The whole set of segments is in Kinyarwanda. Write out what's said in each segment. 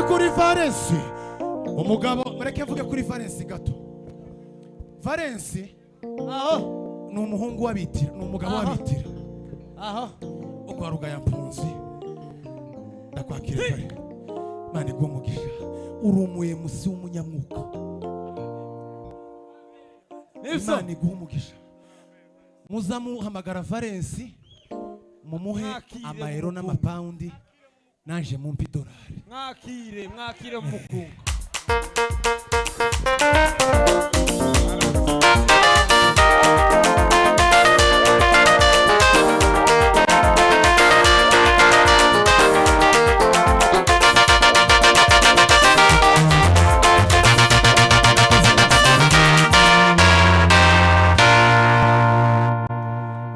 benshi kuri Valensi umugabo mureke mvuge kuri Valensi gato. Valensi ni umuhungu w'abitira, ni umugabo w'abitira uko arugaya mpunzi. Ndakwakira Vale, Imana igumugisha, urumuye musi w'umunyamwuka. Imana igumugisha. Muzamuhamagara Valensi mumuhe amayero n'amapaundi, nanje mumpi dolari. Mwakire mukunga.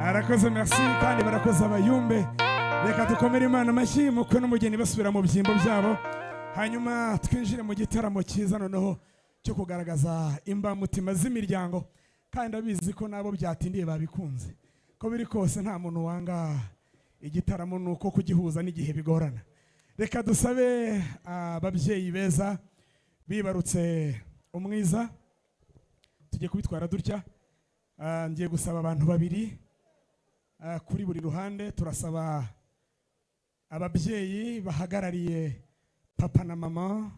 Arakoze, merci kandi barakoze abayumbe. Reka dukomere Imana amashyi mukwe n'umugeni basubira mu byimbo byabo, hanyuma twinjire mu gitaramo cyiza noneho cyo kugaragaza imbamutima z'imiryango. Kandi abizi ko nabo byatindiye babikunze, ko biri kose nta muntu wanga igitaramo, nuko kugihuza n'igihe bigorana. Reka dusabe ababyeyi beza bibarutse umwiza, tujye kubitwara dutya. Ngiye gusaba abantu babiri kuri buri ruhande. Turasaba ababyeyi bahagarariye papa na mama.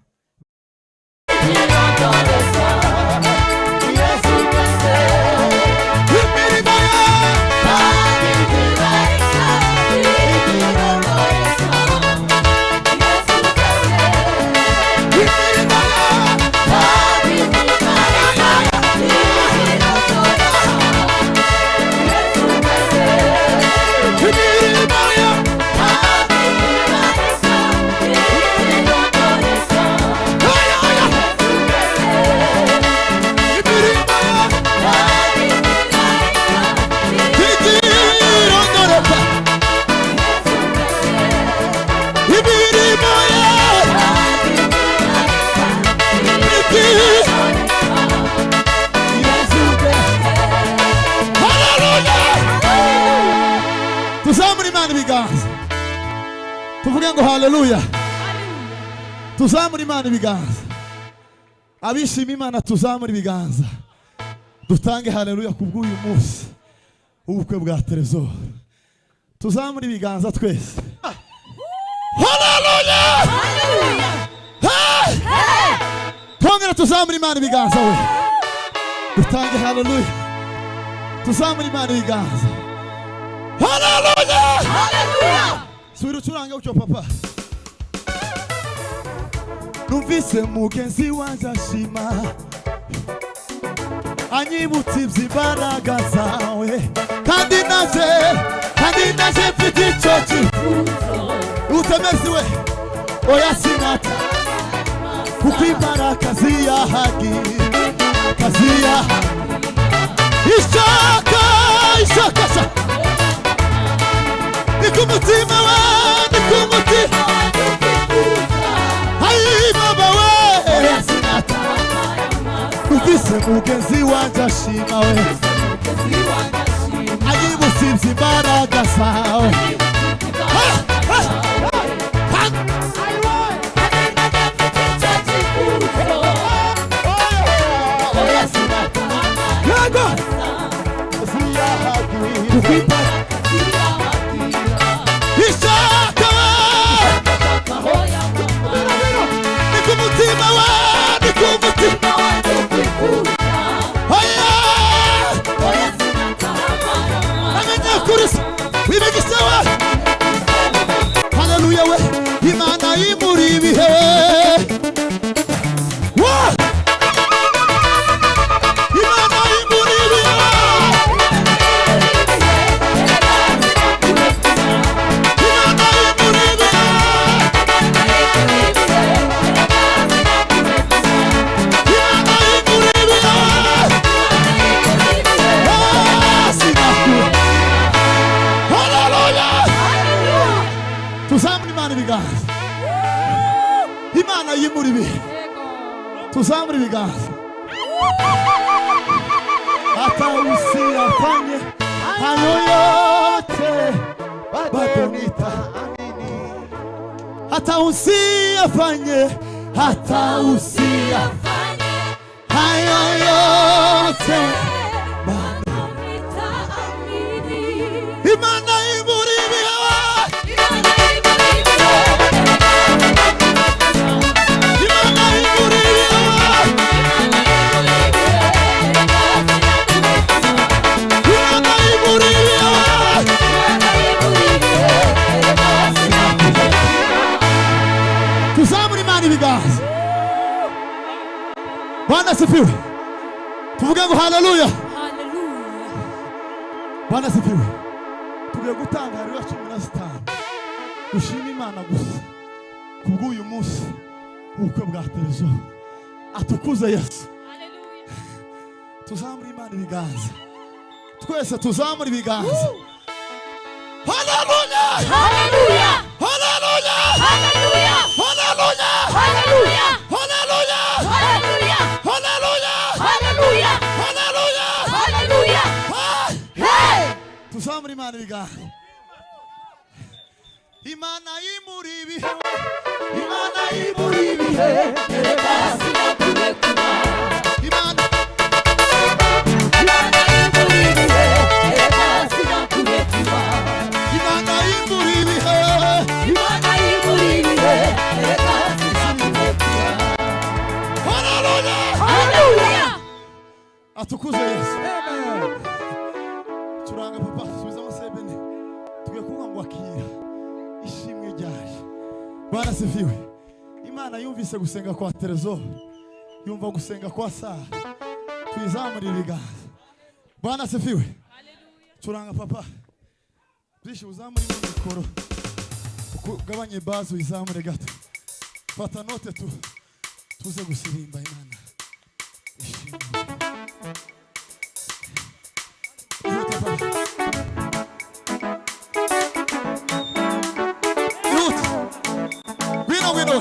Tuzamuri Imana ibiganza, tuvuge ngo haleluya. Tuzamuri Imana ibiganza, abishima Imana tuzamuri ibiganza, dutange haleluya kubw'uyu munsi ubukwe bwa Trezor. Tuzamuri ibiganza twese, haleluya. Twongera tuzamuri Imana ibiganza we, dutange haleluya. Tuzamuri Imana ibiganza, haleluya, haleluya. Subira ucuranga ucyo papa. Numvise mugenzi wanjye ashima, anyibutse iby'imbaraga zawe, kandi naje mfite icyo cyifuzo. Utemezi we oya sinata, kuko imbaraga ziyahagira, ishaka nikumutima we, nikumutima hayi baba we oya sinata. Numvise mugenzi wanjye ashima we, anyibutse iby'imbaraga zawe, haleluya we, Imana yimuri ibihe. Imana yimuri ibihe, Imana yimuri ibihe, Imana yimuri ibihe. Haleluya. Tuzamuri Imana ibiganza, Imana yimuri ibihe. Tuzamuri ibiganza, hata usiyafanye hayo yote bado nitaamini. hata usiyafanye, hata usiyafanye hayo yote, bado nitaamini. Imana iburi ibihe, Imana iburi ibihe, Imana iburi ibihe, Imana iburi ibihe. Tuzamure Imana ibiganza. Bwana asifiwe. Tuvuge ngo haleluya. Bwana asifiwe. Tugiye gutanga hariya 15 dushima Imana gusa kubw'uyu munsi ubukwe bwa Terezo. Atukuze Yesu. Tuzamure Imana ibiganza. Twese tuzamure ibiganza. Haleluya! Haleluya! Haleluya! Haleluya! Haleluya! Haleluya! Haleluya! Haleluya! Haleluya! Haleluya! Haleluya! Hey! Tuzamure Imana ibiganza. Imana imuri ibihe, Imana imuri ibihe, erega sinakurekura. Imana imuri ibihe, erega sinakurekura. Imana imuri ibihe, Imana imuri ibihe, erega sinakurekura. Haleluya! Haleluya! Atukuze Yesu. Amen. Turanga papa subiza amasebene. Tugiye kuvuga ngo akira ishimwe ryaje. Bwana sifiwe. Imana yumvise gusenga kwa Terezo, yumva gusenga kwa Sara. Tuyizamurire ibiganza. Bwana sifiwe. Haleluya. Turanga papa bishe uzamuri mu mikoro, ugabanye bazo uyizamure gato. Fata note tuze gusirimba Imana ishimwe. Wino.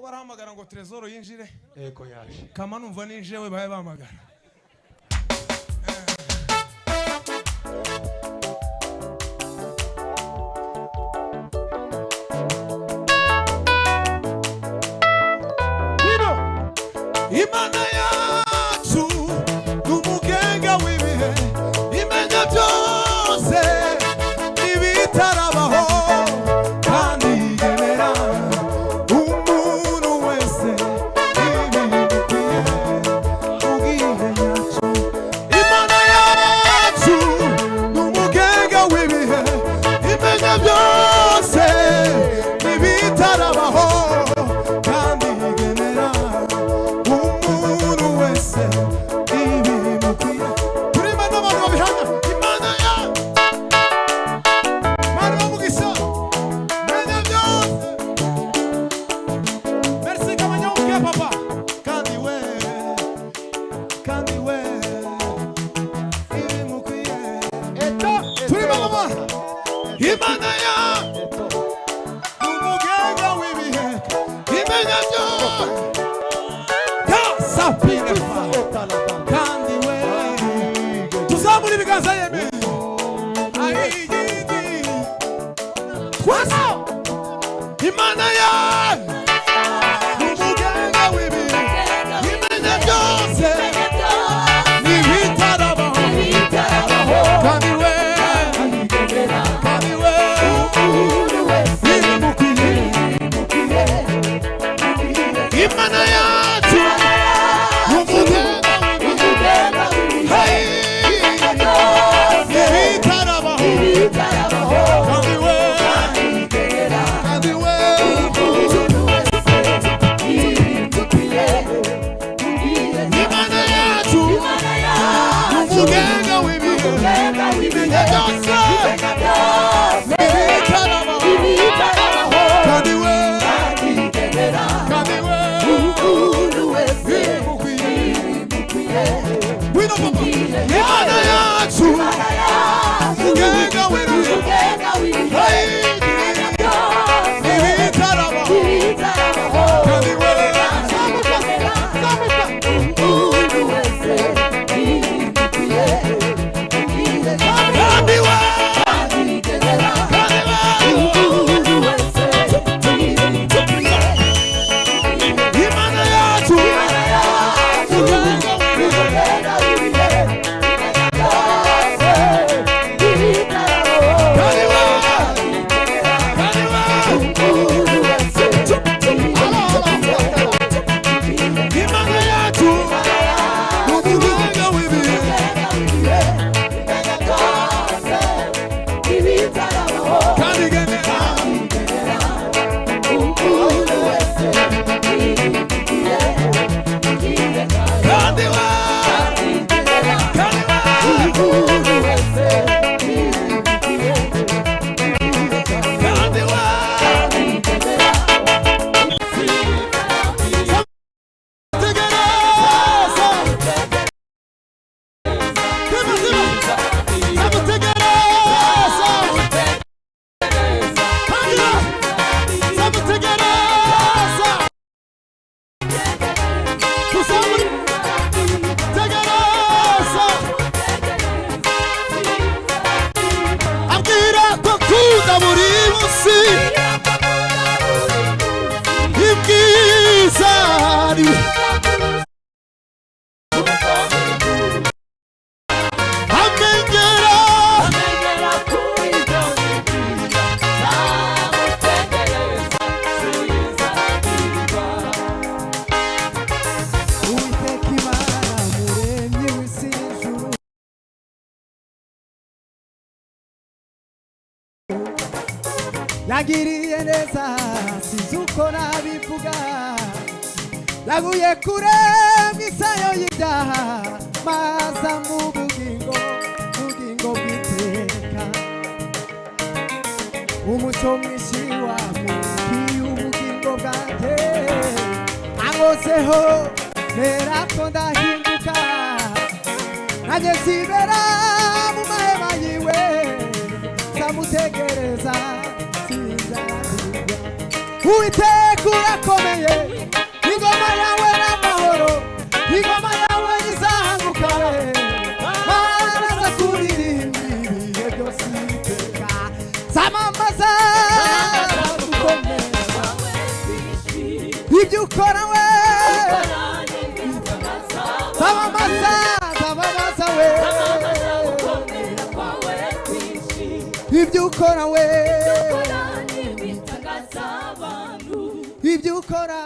barahamagara ngo Trezor yinjire. Ego yaje. Kama numva ninjewe baye bahamagara. Imana yacu n'umugenga w'ibihe imenya byose ibitarabaho kandi igenera umuntu wese ibimukwiye ubwihe yacu. Imana yacu n'umugenga w'ibihe imenya byose ibitarabaho kandi igenera umuntu wese ibimukwiye. Turimo n'abantu babihanga. Imana ya Mari bamugisha menya byose. Merci kamanyamuke papa. Kandi we ibimukwiye. Turimo n'abantu. Imana ya umugenga w'ibihe imenya byose. Kandi we tuzamura ibiganza yeme ayigidi twasa. Imana ya umugenga w'ibihe imenya byose n'ibitarabaho kandi we ibimukwiye. Imana yacu Nagiriye neza sinzi uko nabivuga, naguye kure mwisayo y'ibyaha maza mu bugingo bw'iteka. Umuco mwinshi wamurikiye ubugingo bwanjye, ankozeho ntera ko ndahinduka, nanjye sibera mu mahema yiwe, nzamutegereza Uwiteka urakomeye, ingoma yawe n'amahoro, ingoma yawe izahanguka we. Mana ndakuririmba ibihe byose iteka, zamamaza gukomera ibyo ukora we. Zamamaza, zamamaza we ibyo ukora we. Ibyo ukora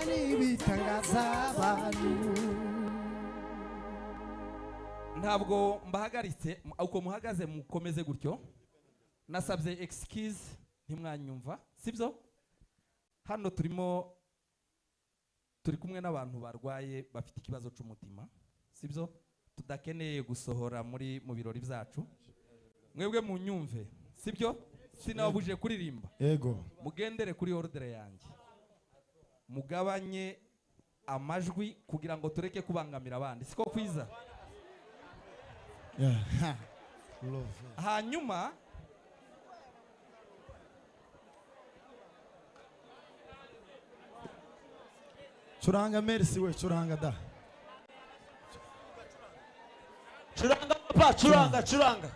n'ibitangaza abantu. Ntabwo mbahagaritse uko muhagaze mukomeze gutyo. Nasabye excuse ntimwanyumva sibyo. Hano turi kumwe n'abantu barwaye bafite ikibazo cy'umutima sibyo, tudakeneye gusohora mu birori byacu. Mwebwe munyumve sibyo, sinabuje kuririmba. Yego. Mugendere kuri ordre yanjye, mugabanye amajwi kugira ngo tureke kubangamira abandi, siko kwiza. Hanyuma curanga Mercy we, curanga da. Curanga papa, curanga. Curanga.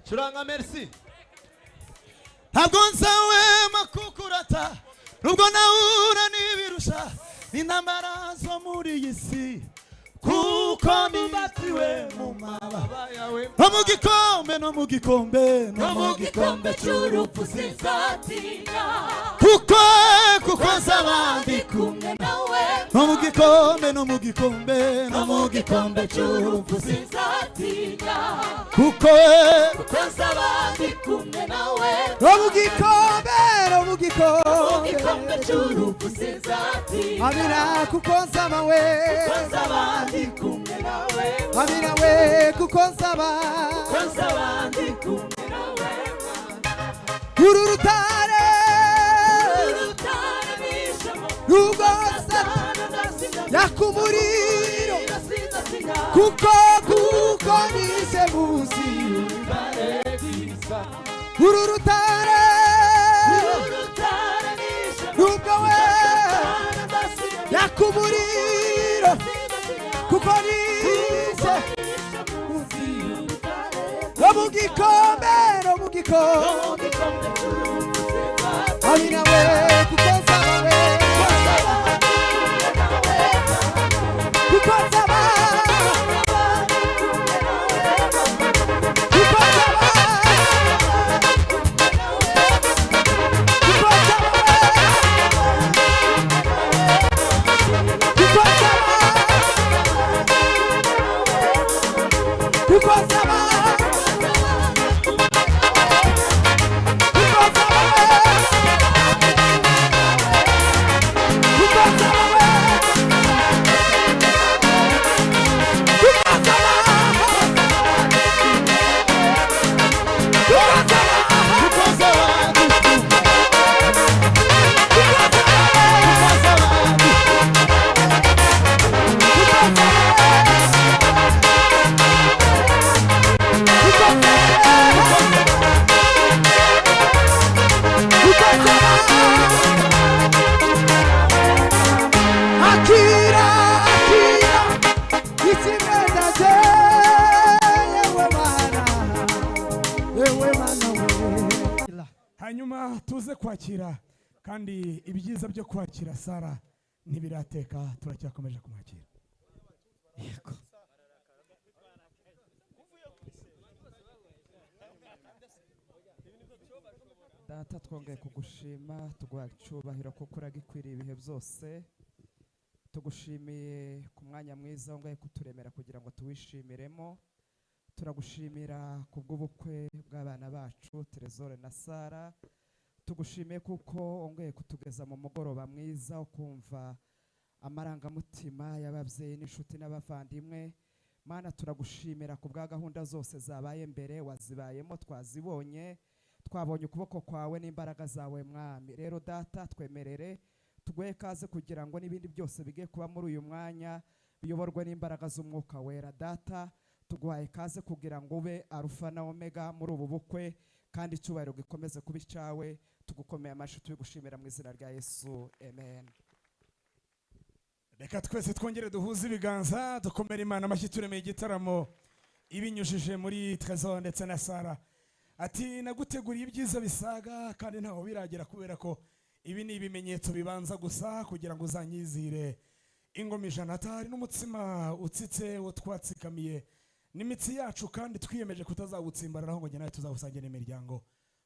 Curanga Mercy. Ntabwo nzahwema kukurata nubwo nahura n'ibirusha n'intambara zo muri iyi si, kuko nibatiwe mu mababa yawe. No mu gikombe, no mu gikombe, no mu gikombe cy'urupfu sinzatinya, kuko nzabandi kumwe nawe. No mu gikombe, no mu gikombe, no mu gikombe cy'urupfu sinzatinya, kuko nzabandi kumwe nawe. No mu gikombe, no mu gikombe cy'urupfu sinzatinya, Amina kuko nzaba we. nzabandi kumwe nawe. Amina we kuko nzaba. nzabandi kumwe nawe. Uru rutare nubwo Satani yakumuriro, kuko nise muzi uru rutare nubwo we yakumuriro, kuko nise no mu gikombe, no mu gikombe. Amina we kuko nzaba we, kuko nzaba, kuko nzaba, kuko nzaba, kuko nzaba. Hanyuma tuze kwakira, kandi ibyiza byo kwakira Sara ntibirateka, turacyakomeje kumwakira. Yego. Data twongeye kugushima, tuguha icyubahiro kuko uragikwiriye ibihe byose. Tugushimiye ku mwanya mwiza wongeye kuturemera kugira ngo tuwishimiremo. Turagushimira kubw'ubukwe bw'abana bacu Trezor na Sara. Tugushimiye kuko wongeye kutugeza mu mugoroba mwiza wo kumva amarangamutima y'ababyeyi n'inshuti n'abavandimwe. Mana turagushimira ku bwa gahunda zose zabaye mbere, wazibayemo, twazibonye, twabonye ukuboko kwawe n'imbaraga zawe mwami. Rero data twemerere tuguhe kaze kugira ngo n'ibindi byose bige kuba muri uyu mwanya biyoborwe n'imbaraga z'umwuka wera. Data tuguhaye kaze kugira ngo ube Alpha na Omega muri ubu bukwe, kandi icyubahiro gikomeze kuba icyawe. Tugukomeye amashyi tubigushimira mu izina rya Yesu, amen. Reka twese twongere duhuze ibiganza dukomere Imana amashyi turemeye igitaramo ibinyujije muri Trésor ndetse na Sara. Ati naguteguriye ibyiza bisaga kandi ntaho biragera, kubera ko ibi ni ibimenyetso bibanza gusa kugira ngo uzanyizire ingoma ijana. Atari n'umutsima utsitse wo twatsikamiye n'imitsi yacu, kandi twiyemeje kutazawutsimbararaho ngo njye nawe tuzawusangira imiryango.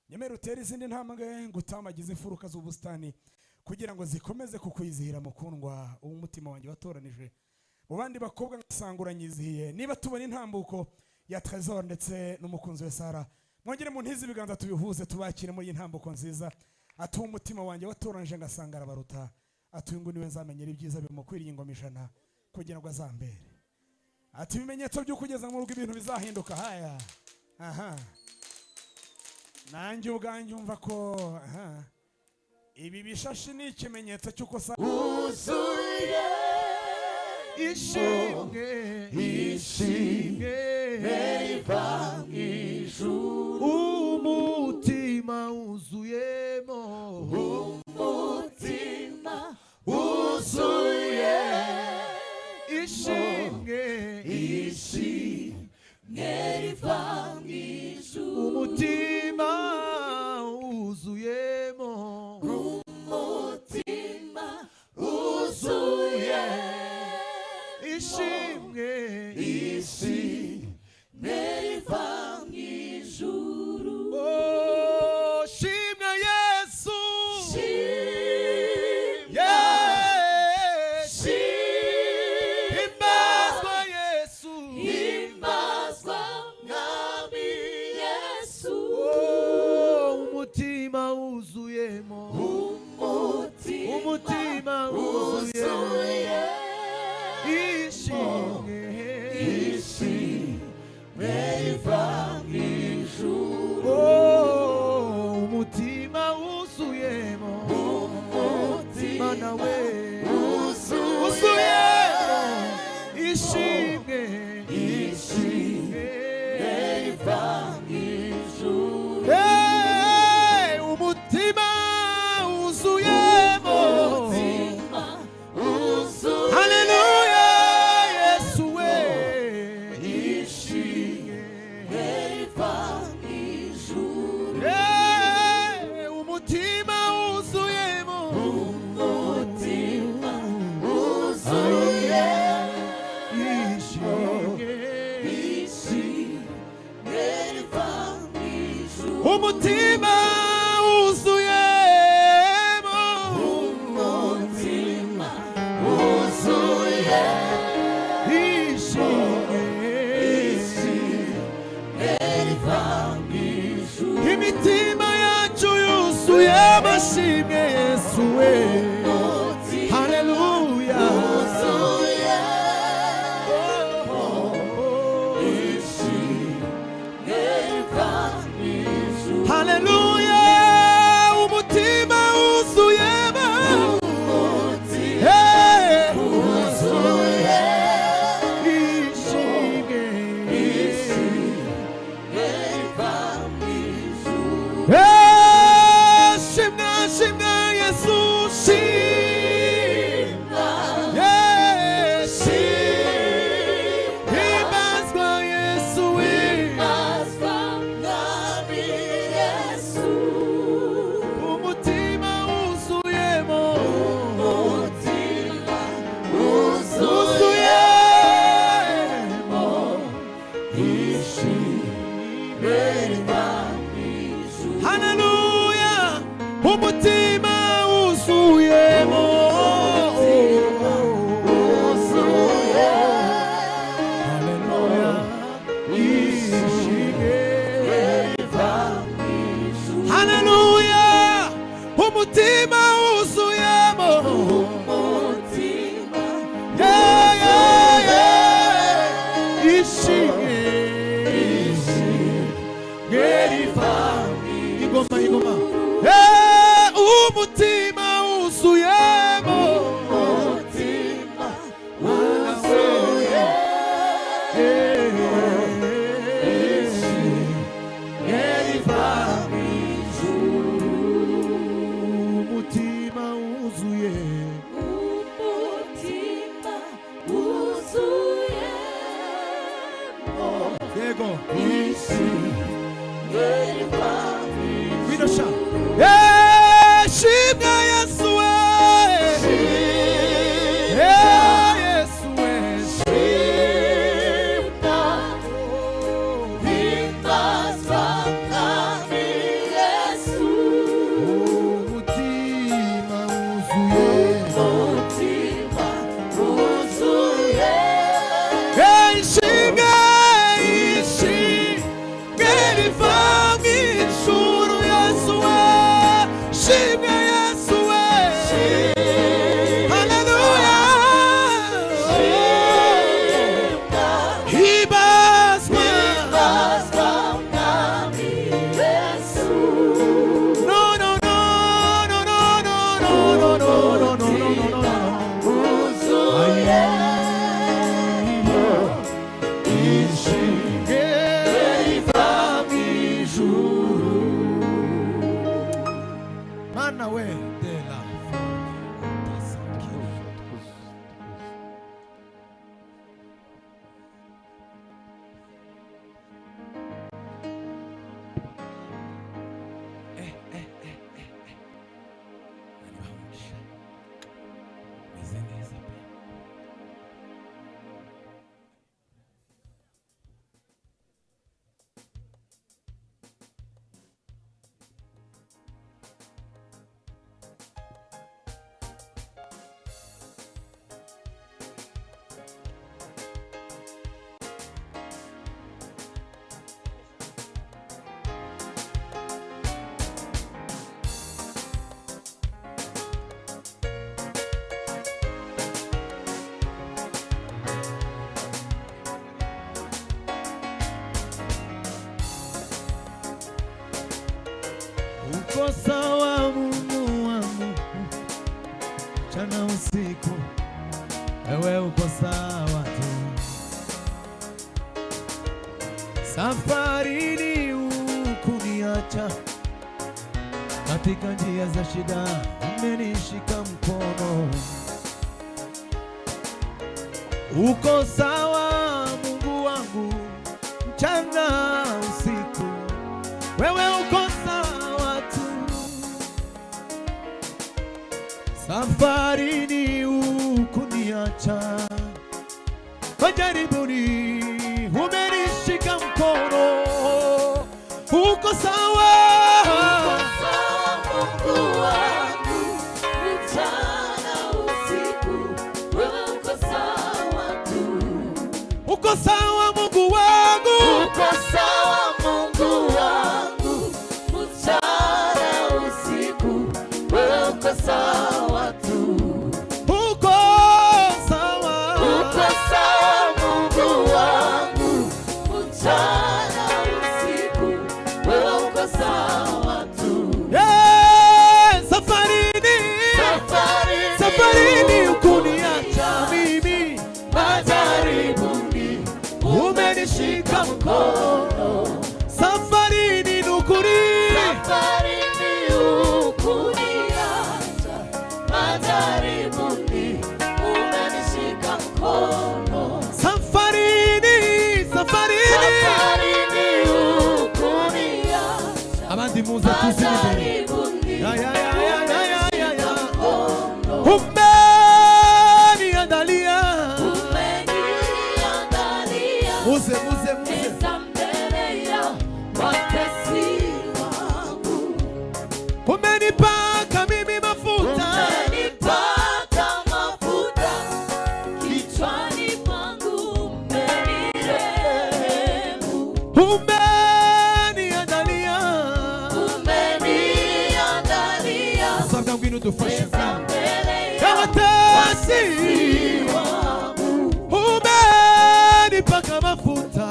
Nyemera utere izindi ntambwe ngo utamagize imfuruka z'ubusitani, kugira ngo zikomeze kukwizihira mukundwa umutima wanjye watoranije mu bandi bakobwa ngasangura nyizihiye. Niba tubona intambuko ya Trésor ndetse n'umukunzi we Sara, mwongere mu ntizi ibiganza tubihuze tubakire muri intambuko nziza. Ati umutima wanjye watoranije ngasanga arabaruta, ati uyu niwe nzamenyera ibyiza bimukwiriye ingoma ijana kugira ngo azambere. Ati ibimenyetso byo kugeza mu rugo ibintu bizahinduka. Haya, aha, nanjye ubwanjye umva ko ibi bishashi ni ikimenyetso cy'uko uzuye ishimwe riva mu ijuru, umutima wuzuyemo, umutima wuzuye ishimwe riva mu ijuru, umutima wuzuyemo, umutima wuzuye ishimwe riva mu ijuru. Oh, shimwa Yesu, himbazwa Yesu, himbazwa Mwami uko sawa Mungu wangu, mchana usiku, wewe uko sawa tu. Safarini hukuniacha, katika njia za shida umenishika mkono. Uko sawa Mungu wangu, mchana usiku, wewe uko sawa tu. Safarini hukuniacha, majaribuni umenishika mkono. Uko sawa Mungu wangu, mchana usiku, wewe uko sawa tu. uko sawa Mungu wangu, Uko sawa Mungu wangu, mchana usiku, wewe uko sawa tu. uko sawa, Uko sawa Mungu wangu, mchana usiku, wewe uko sawa tu. Safarini hukuniacha mimi, majaribuni umenishika mkono. Safarini hukuniacha, majaribuni umenishika mkono. Safarini hukuniacha, abandi muza tuzimbe. majaribuni Ya, ya, ya, ya, ya, ya, ya, ya. mkono. Umeniandalia, Umeniandalia muze meza mbele ya watesi wangu. umenipaka mimi mafuta, Umenipaka mafuta kichwani pangu, umenirehemu. umeniandalia. Umeniandalia Sabga ngwino dufashe meza mbele ya watesi wangu. umenipaka mafuta,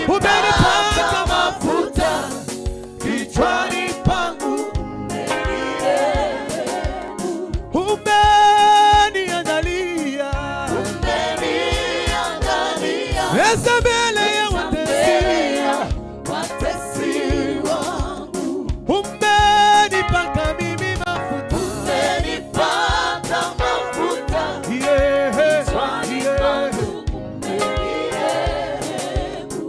Umenipaka mafuta kichwani pangu, umenirehemu. umeniandalia Umeniandalia esa mbele ya watesi wangu. umenipaka mimi mafuta, Umenipaka mafuta yeah, kichwani yeah. pangu, umenirehemu.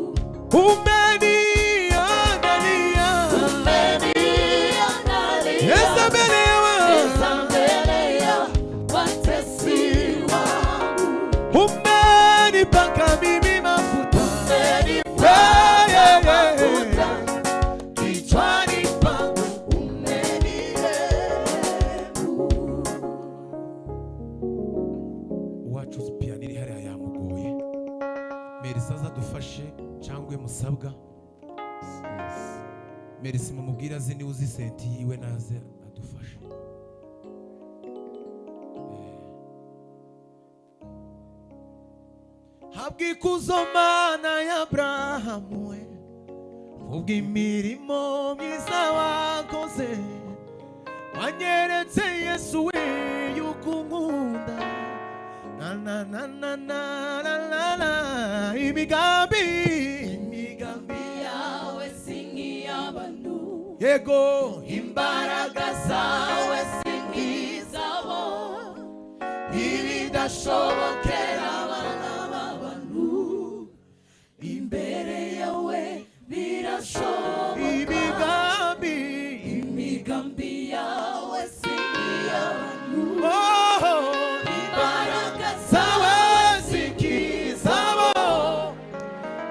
Umeniandalia Umeniandalia esa mbele ya meza mbele ya watesi wangu. umenipaka mimi mafuta, Umenipaka mafuta kichwani pangu, umenirehemu. uwacu pia niri hariya yamugoye. Merisi azadufashe cyangwa musabwa. Merisi mumubwira azi niwe uzi senti yiwe naze adufashe. habwa ikuzo Mana ya Abrahamu we, kubw'imirimo myiza wakoze, wanyeretse Yesu we yuko unkunda. Na na na na na na na na, imigambi yawe singiy'abantu, yego imbaraga zawe singizabo, ibidashobokera abana b'abantu, imbere yawe birashoboka. Imigambi yawe singiy'abantu, imbaraga zawe zikizabo,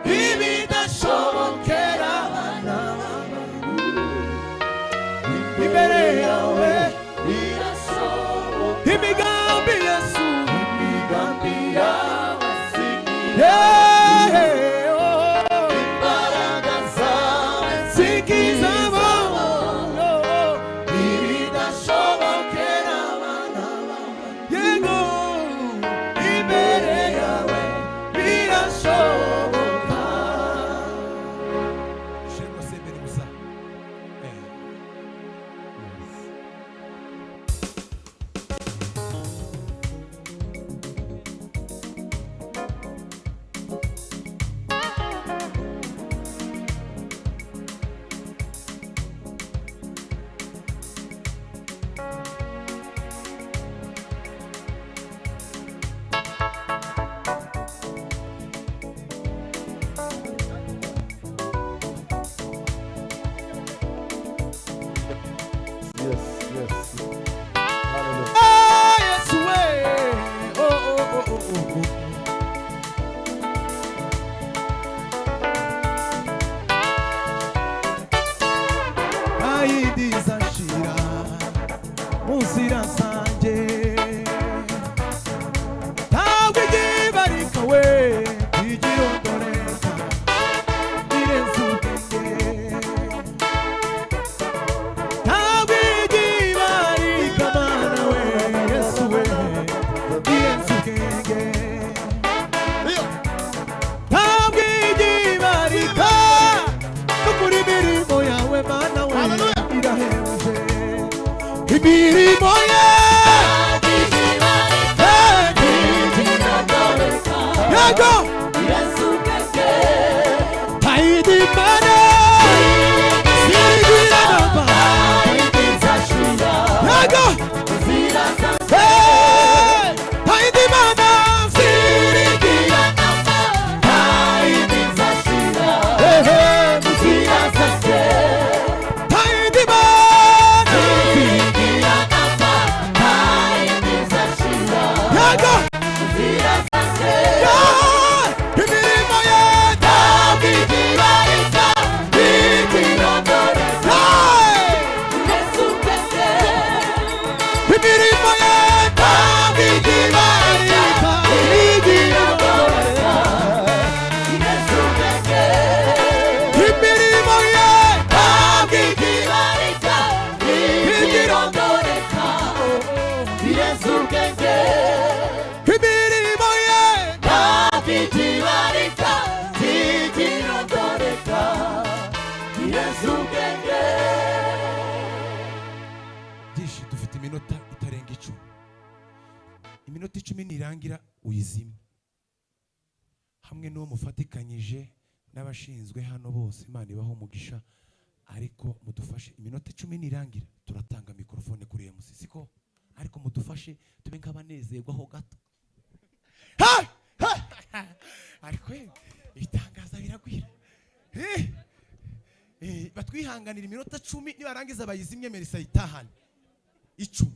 ibidashobokera abana imbere yawe, birashoboka. imigambi Yesu, imigambi Yego Yesu ubwenge Taidi mana Sirigira namba izashira Yego ziraza Taidi mana Sirigira namba izashira ziraza Taidi mana zirigira namba izashira Yego ziraza Imirimo ye bigibarika bigirondoreka Yesu ubwenge Imirimo ye bigibarika bigirondoreka Yesu ubwenge Imirimo ye bigibarika bigirondoreka Yesu ubwenge Imirimo ye bigibarika bigirondoreka Yesu ubwenge Dishi dufite iminota itarenga 10 iminota 10 nirangira uyizime hamwe n'uwo mufatikanyije n'abashinzwe hano bose Imana ibaho umugisha ariko mudufashe iminota 10 nirangira turatanga mikrofone kuri MC siko ariko mudufashe tube nk'abanezerwaho gato ariko ibitangaza biragwira batwihanganira iminota 10 nibarangiza bayizimye Melissa itahane 10